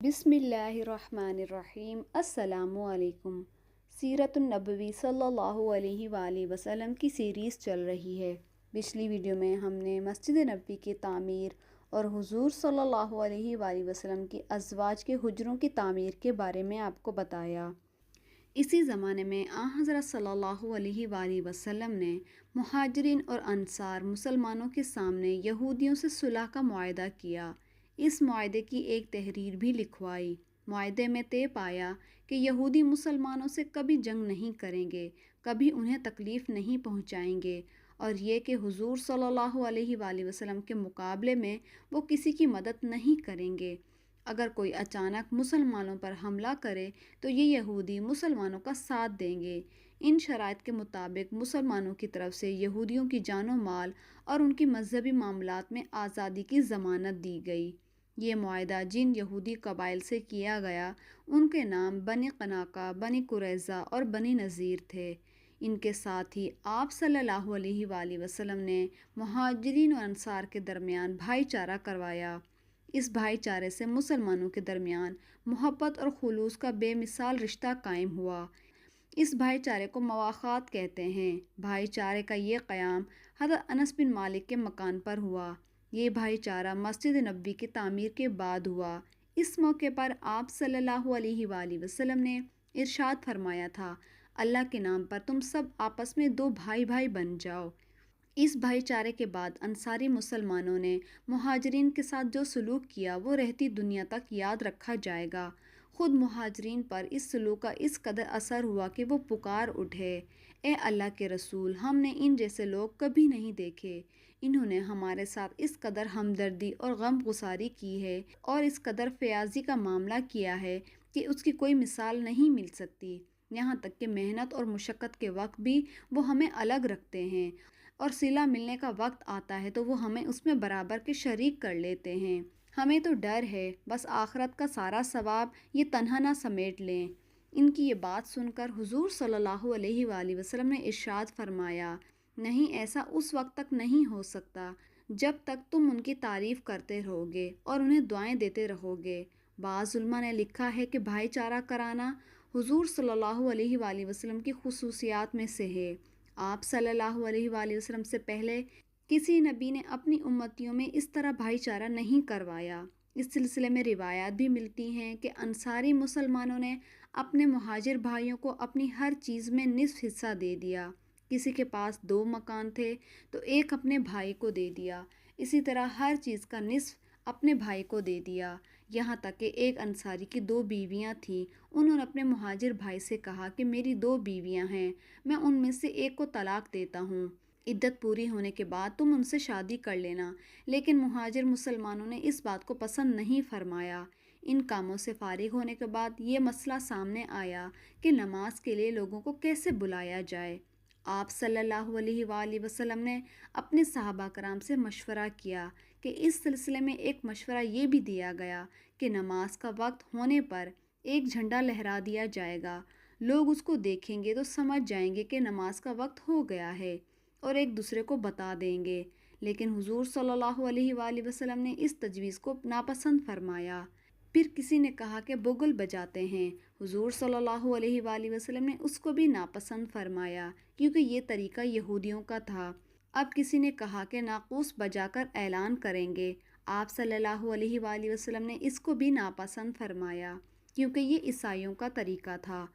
بسم اللہ الرحمن الرحیم۔ السلام علیکم۔ سیرت النبوی صلی اللہ علیہ وآلہ وسلم کی سیریز چل رہی ہے۔ پچھلی ویڈیو میں ہم نے مسجد نبوی کی تعمیر اور حضور صلی اللہ علیہ وآلہ وسلم کی ازواج کے حجروں کی تعمیر کے بارے میں آپ کو بتایا۔ اسی زمانے میں حضرت صلی اللہ علیہ وآلہ وسلم نے مہاجرین اور انصار مسلمانوں کے سامنے یہودیوں سے صلح کا معاہدہ کیا۔ اس معاہدے کی ایک تحریر بھی لکھوائی۔ معاہدے میں طے پایا کہ یہودی مسلمانوں سے کبھی جنگ نہیں کریں گے، کبھی انہیں تکلیف نہیں پہنچائیں گے، اور یہ کہ حضور صلی اللہ علیہ وآلہ وسلم کے مقابلے میں وہ کسی کی مدد نہیں کریں گے۔ اگر کوئی اچانک مسلمانوں پر حملہ کرے تو یہ یہودی مسلمانوں کا ساتھ دیں گے۔ ان شرائط کے مطابق مسلمانوں کی طرف سے یہودیوں کی جان و مال اور ان کی مذہبی معاملات میں آزادی کی ضمانت دی گئی۔ یہ معاہدہ جن یہودی قبائل سے کیا گیا ان کے نام بنی قینقاع، بنی قریظہ اور بنی نذیر تھے۔ ان کے ساتھ ہی آپ صلی اللہ علیہ وآلہ وسلم نے مہاجرین و انصار کے درمیان بھائی چارہ کروایا۔ اس بھائی چارے سے مسلمانوں کے درمیان محبت اور خلوص کا بے مثال رشتہ قائم ہوا۔ اس بھائی چارے کو مواخات کہتے ہیں۔ بھائی چارے کا یہ قیام حضرت انس بن مالک کے مکان پر ہوا۔ یہ بھائی چارہ مسجد نبوی کی تعمیر کے بعد ہوا۔ اس موقع پر آپ صلی اللہ علیہ وآلہ وسلم نے ارشاد فرمایا تھا، اللہ کے نام پر تم سب آپس میں دو بھائی بھائی بن جاؤ۔ اس بھائی چارے کے بعد انصاری مسلمانوں نے مہاجرین کے ساتھ جو سلوک کیا وہ رہتی دنیا تک یاد رکھا جائے گا۔ خود مہاجرین پر اس سلوک کا اس قدر اثر ہوا کہ وہ پکار اٹھے، اے اللہ کے رسول، ہم نے ان جیسے لوگ کبھی نہیں دیکھے۔ انہوں نے ہمارے ساتھ اس قدر ہمدردی اور غم گساری کی ہے اور اس قدر فیاضی کا معاملہ کیا ہے کہ اس کی کوئی مثال نہیں مل سکتی۔ یہاں تک کہ محنت اور مشقت کے وقت بھی وہ ہمیں الگ رکھتے ہیں، اور صلہ ملنے کا وقت آتا ہے تو وہ ہمیں اس میں برابر کے شریک کر لیتے ہیں۔ ہمیں تو ڈر ہے بس آخرت کا سارا ثواب یہ تنہا نہ سمیٹ لیں۔ ان کی یہ بات سن کر حضور صلی اللہ علیہ وآلہ وسلم نے ارشاد فرمایا، نہیں، ایسا اس وقت تک نہیں ہو سکتا جب تک تم ان کی تعریف کرتے رہو گے اور انہیں دعائیں دیتے رہو گے۔ بعض علماء نے لکھا ہے کہ بھائی چارہ کرانا حضور صلی اللہ علیہ وآلہ وسلم کی خصوصیات میں سے ہے۔ آپ صلی اللہ علیہ وآلہ وسلم سے پہلے کسی نبی نے اپنی امتیوں میں اس طرح بھائی چارہ نہیں کروایا۔ اس سلسلے میں روایات بھی ملتی ہیں کہ انصاری مسلمانوں نے اپنے مہاجر بھائیوں کو اپنی ہر چیز میں نصف حصہ دے دیا۔ کسی کے پاس 2 مکان تھے تو ایک اپنے بھائی کو دے دیا، اسی طرح ہر چیز کا نصف اپنے بھائی کو دے دیا۔ یہاں تک کہ ایک انصاری کی 2 بیویاں تھیں، انہوں نے اپنے مہاجر بھائی سے کہا کہ میری 2 بیویاں ہیں، میں ان میں سے ایک کو طلاق دیتا ہوں، عدت پوری ہونے کے بعد تم ان سے شادی کر لینا۔ لیکن مہاجر مسلمانوں نے اس بات کو پسند نہیں فرمایا۔ ان کاموں سے فارغ ہونے کے بعد یہ مسئلہ سامنے آیا کہ نماز کے لیے لوگوں کو کیسے بلایا جائے۔ آپ صلی اللہ علیہ وآلہ وسلم نے اپنے صحابہ کرام سے مشورہ کیا کہ اس سلسلے میں ایک مشورہ یہ بھی دیا گیا کہ نماز کا وقت ہونے پر ایک جھنڈا لہرا دیا جائے گا، لوگ اس کو دیکھیں گے تو سمجھ جائیں گے کہ نماز کا وقت ہو گیا ہے اور ایک دوسرے کو بتا دیں گے۔ لیکن حضور صلی اللہ علیہ وآلہ وسلم نے اس تجویز کو ناپسند فرمایا۔ پھر کسی نے کہا کہ بغل بجاتے ہیں، حضور صلی اللہ علیہ وآلہ وسلم نے اس کو بھی ناپسند فرمایا کیونکہ یہ طریقہ یہودیوں کا تھا۔ اب کسی نے کہا کہ ناقوس بجا کر اعلان کریں گے، آپ صلی اللہ علیہ وآلہ وسلم نے اس کو بھی ناپسند فرمایا کیونکہ یہ عیسائیوں کا طریقہ تھا۔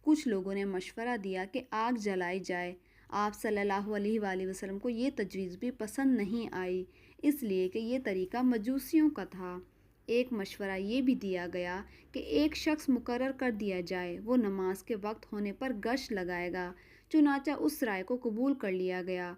کچھ لوگوں نے مشورہ دیا کہ آگ جلائی جائے، آپ صلی اللہ علیہ وآلہ وسلم کو یہ تجویز بھی پسند نہیں آئی، اس لیے کہ یہ طریقہ مجوسیوں کا تھا۔ ایک مشورہ یہ بھی دیا گیا کہ ایک شخص مقرر کر دیا جائے، وہ نماز کے وقت ہونے پر گشت لگائے گا۔ چنانچہ اس رائے کو قبول کر لیا گیا۔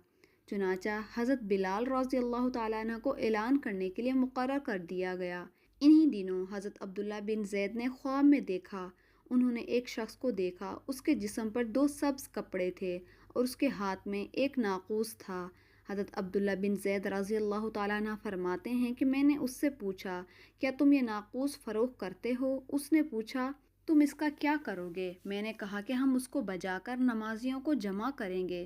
چنانچہ حضرت بلال رضی اللہ تعالیٰ عنہ کو اعلان کرنے کے لیے مقرر کر دیا گیا۔ انہی دنوں حضرت عبداللہ بن زید نے خواب میں دیکھا، انہوں نے ایک شخص کو دیکھا، اس کے جسم پر 2 سبز کپڑے تھے اور اس کے ہاتھ میں ایک ناقوس تھا۔ حضرت عبداللہ بن زید رضی اللہ تعالیٰ عنہ فرماتے ہیں کہ میں نے اس سے پوچھا، کیا تم یہ ناقوس فروخت کرتے ہو؟ اس نے پوچھا، تم اس کا کیا کرو گے؟ میں نے کہا کہ ہم اس کو بجا کر نمازیوں کو جمع کریں گے۔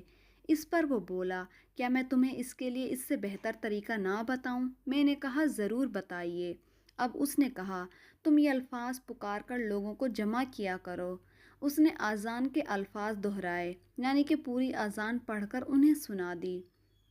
اس پر وہ بولا، کیا میں تمہیں اس کے لیے اس سے بہتر طریقہ نہ بتاؤں؟ میں نے کہا ضرور بتائیے۔ اب اس نے کہا، تم یہ الفاظ پکار کر لوگوں کو جمع کیا کرو۔ اس نے اذان کے الفاظ دہرائے، یعنی کہ پوری اذان پڑھ کر انہیں سنا دی،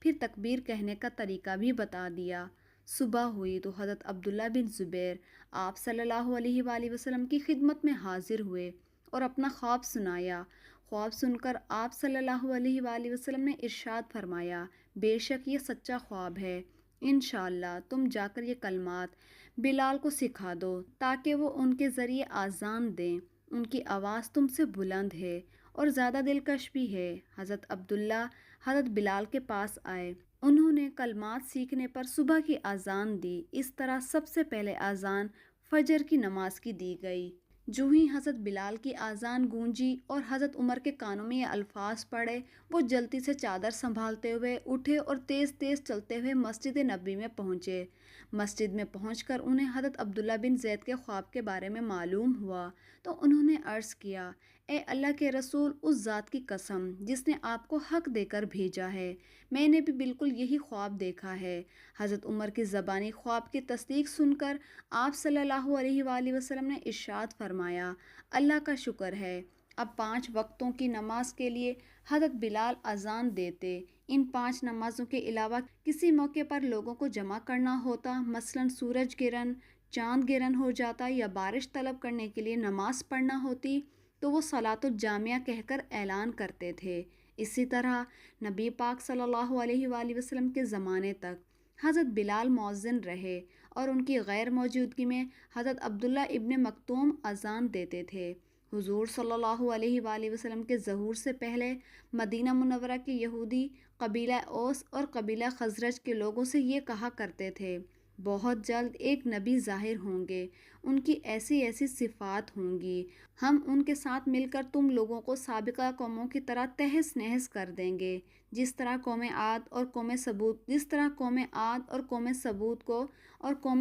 پھر تکبیر کہنے کا طریقہ بھی بتا دیا۔ صبح ہوئی تو حضرت عبداللہ بن زبیر آپ صلی اللہ علیہ وآلہ وسلم کی خدمت میں حاضر ہوئے اور اپنا خواب سنایا۔ خواب سن کر آپ صلی اللہ علیہ وآلہ وسلم نے ارشاد فرمایا، بے شک یہ سچا خواب ہے، انشاءاللہ تم جا کر یہ کلمات بلال کو سکھا دو تاکہ وہ ان کے ذریعے اذان دیں۔ ان کی آواز تم سے بلند ہے اور زیادہ دلکش بھی ہے۔ حضرت عبداللہ حضرت بلال کے پاس آئے، انہوں نے کلمات سیکھنے پر صبح کی اذان دی۔ اس طرح سب سے پہلے اذان فجر کی نماز کی دی گئی۔ جو ہی حضرت بلال کی اذان گونجی اور حضرت عمر کے کانوں میں یہ الفاظ پڑے، وہ جلدی سے چادر سنبھالتے ہوئے اٹھے اور تیز تیز چلتے ہوئے مسجد نبوی میں پہنچے۔ مسجد میں پہنچ کر انہیں حضرت عبداللہ بن زید کے خواب کے بارے میں معلوم ہوا تو انہوں نے عرض کیا، اے اللہ کے رسول، اس ذات کی قسم جس نے آپ کو حق دے کر بھیجا ہے، میں نے بھی بالکل یہی خواب دیکھا ہے۔ حضرت عمر کی زبانی خواب کی تصدیق سن کر آپ صلی اللہ علیہ وآلہ وسلم نے ارشاد فرمایا، اللہ کا شکر ہے، اب 5 وقتوں کی نماز کے لیے حضرت بلال اذان دیتے۔ ان 5 نمازوں کے علاوہ کسی موقع پر لوگوں کو جمع کرنا ہوتا، مثلا سورج گرہن، چاند گرہن ہو جاتا یا بارش طلب کرنے کے لیے نماز پڑھنا ہوتی تو وہ صلاۃ الجامعہ کہہ کر اعلان کرتے تھے۔ اسی طرح نبی پاک صلی اللہ علیہ وآلہ وسلم کے زمانے تک حضرت بلال مؤذن رہے اور ان کی غیر موجودگی میں حضرت عبداللہ ابن مکتوم اذان دیتے تھے۔ حضور صلی اللہ علیہ وآلہ وسلم کے ظہور سے پہلے مدینہ منورہ کے یہودی قبیلہ اوس اور قبیلہ خزرج کے لوگوں سے یہ کہا کرتے تھے، بہت جلد ایک نبی ظاہر ہوں گے، ان کی ایسی ایسی صفات ہوں گی، ہم ان کے ساتھ مل کر تم لوگوں کو سابقہ قوموں کی طرح تہس نہس کر دیں گے، جس طرح قوم عاد اور قوم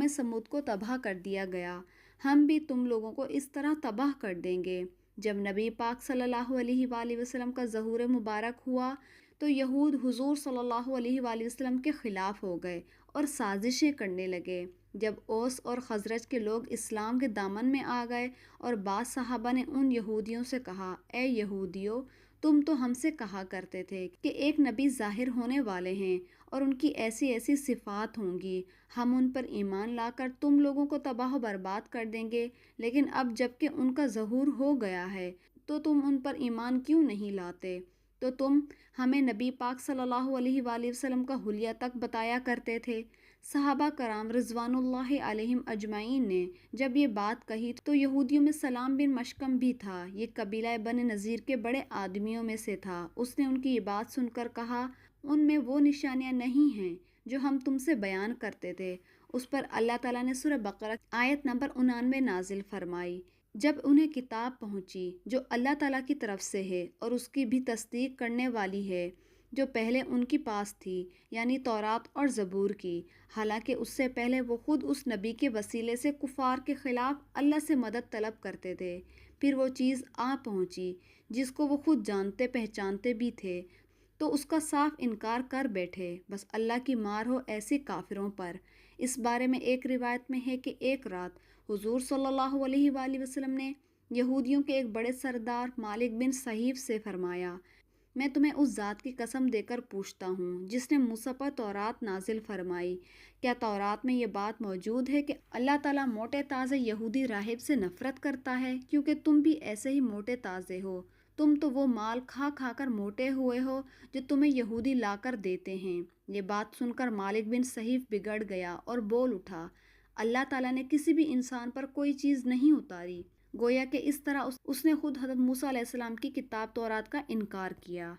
سمود کو تباہ کر دیا گیا، ہم بھی تم لوگوں کو اس طرح تباہ کر دیں گے۔ جب نبی پاک صلی اللہ علیہ وآلہ وسلم کا ظہور مبارک ہوا تو یہود حضور صلی اللہ علیہ وآلہ وسلم کے خلاف ہو گئے اور سازشیں کرنے لگے۔ جب اوس اور خزرج کے لوگ اسلام کے دامن میں آ گئے اور بعض صحابہ نے ان یہودیوں سے کہا، اے یہودیو، تم تو ہم سے کہا کرتے تھے کہ ایک نبی ظاہر ہونے والے ہیں اور ان کی ایسی ایسی صفات ہوں گی، ہم ان پر ایمان لا کر تم لوگوں کو تباہ و برباد کر دیں گے، لیکن اب جب کہ ان کا ظہور ہو گیا ہے تو تم ان پر ایمان کیوں نہیں لاتے؟ تو تم ہمیں نبی پاک صلی اللہ علیہ وآلہ وسلم کا حلیہ تک بتایا کرتے تھے۔ صحابہ کرام رضوان اللہ علیہم اجمعین نے جب یہ بات کہی تو یہودیوں میں سلام بن مشکم بھی تھا، یہ قبیلہ بنی نذیر کے بڑے آدمیوں میں سے تھا۔ اس نے ان کی یہ بات سن کر کہا، ان میں وہ نشانیاں نہیں ہیں جو ہم تم سے بیان کرتے تھے۔ اس پر اللہ تعالیٰ نے سورہ بقرہ آیت نمبر 99 نازل فرمائی، جب انہیں کتاب پہنچی جو اللہ تعالیٰ کی طرف سے ہے اور اس کی بھی تصدیق کرنے والی ہے جو پہلے ان کے پاس تھی، یعنی تورات اور زبور کی، حالانکہ اس سے پہلے وہ خود اس نبی کے وسیلے سے کفار کے خلاف اللہ سے مدد طلب کرتے تھے۔ پھر وہ چیز آ پہنچی جس کو وہ خود جانتے پہچانتے بھی تھے تو اس کا صاف انکار کر بیٹھے، بس اللہ کی مار ہو ایسے کافروں پر۔ اس بارے میں ایک روایت میں ہے کہ ایک رات حضور صلی اللہ علیہ وآلہ وسلم نے یہودیوں کے ایک بڑے سردار مالک بن صہیف سے فرمایا، میں تمہیں اس ذات کی قسم دے کر پوچھتا ہوں جس نے موسیٰ پر تورات نازل فرمائی، کیا تورات میں یہ بات موجود ہے کہ اللہ تعالیٰ موٹے تازے یہودی راہب سے نفرت کرتا ہے؟ کیونکہ تم بھی ایسے ہی موٹے تازے ہو، تم تو وہ مال کھا کھا کر موٹے ہوئے ہو جو تمہیں یہودی لا کر دیتے ہیں۔ یہ بات سن کر مالک بن صہیف بگڑ گیا اور بول اٹھا، اللہ تعالیٰ نے کسی بھی انسان پر کوئی چیز نہیں اتاری، گویا کہ اس طرح اس نے خود حضرت موسیٰ علیہ السلام کی کتاب تورات کا انکار کیا۔